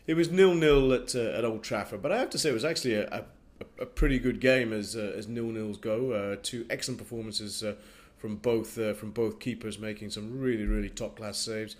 it was 0-0 at Old Trafford, but I have to say it was actually a pretty good game as 0-0s go. Two excellent performances from both keepers, making some really top class saves.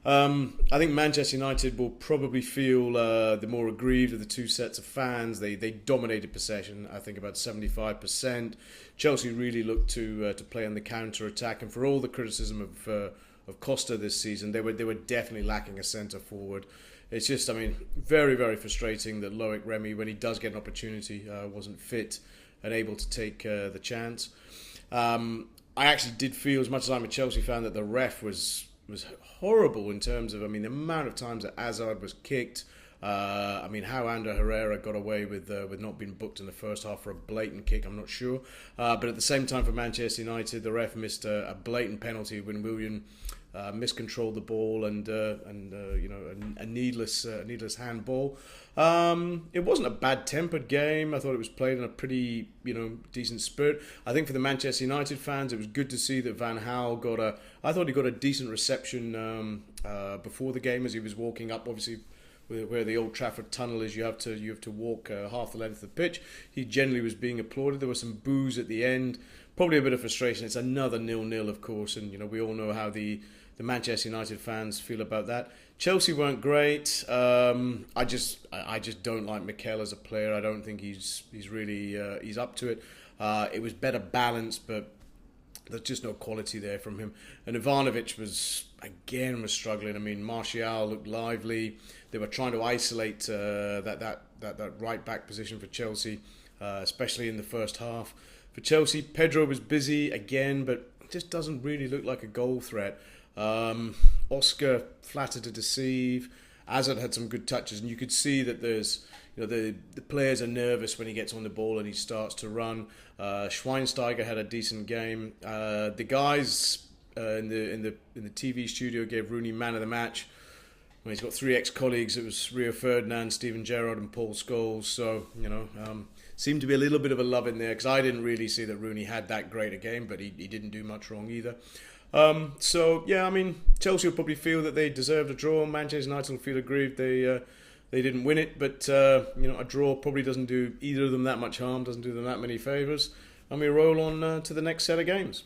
I think Manchester United will probably feel the more aggrieved of the two sets of fans. They dominated possession, I think about 75%. Chelsea really looked to play on the counter attack, and for all the criticism of Costa this season, they were definitely lacking a centre forward. It's just, I mean, very frustrating that Loic Remy, when he does get an opportunity, wasn't fit and able to take the chance. I actually did feel, as much as I'm a Chelsea fan, that the ref was horrible in terms of, I mean, the amount of times that Hazard was kicked. I mean, how Ander Herrera got away with not being booked in the first half for a blatant kick, I'm not sure. But at the same time, for Manchester United, the ref missed a blatant penalty when Willian miscontrolled the ball and a needless handball. It wasn't a bad-tempered game. I thought it was played in a pretty decent spirit. I think for the Manchester United fans, it was good to see that Van Gaal I thought he got a decent reception before the game as he was walking up, obviously. Where the Old Trafford tunnel is, you have to walk half the length of the pitch. He generally was being applauded. There was some boos at the end, probably a bit of frustration. It's another 0-0, of course, and we all know how the Manchester United fans feel about that. Chelsea weren't great. I just don't like Mikel as a player. I don't think he's really he's up to it. It was better balanced, but there's just no quality there from him. And Ivanovic was struggling. I mean, Martial looked lively. They were trying to isolate that right back position for Chelsea, especially in the first half. For Chelsea, Pedro was busy again, but just doesn't really look like a goal threat. Oscar flattered to deceive. Hazard had some good touches, and you could see that there's the players are nervous when he gets on the ball and he starts to run. Schweinsteiger had a decent game. The guys in the TV studio gave Rooney man of the match. Well, he's got three ex-colleagues. It was Rio Ferdinand, Steven Gerrard and Paul Scholes. So, seemed to be a little bit of a love in there, because I didn't really see that Rooney had that great a game, but he didn't do much wrong either. Chelsea will probably feel that they deserved a draw. Manchester United will feel aggrieved they didn't win it, but a draw probably doesn't do either of them that much harm, doesn't do them that many favours. And we roll on to the next set of games.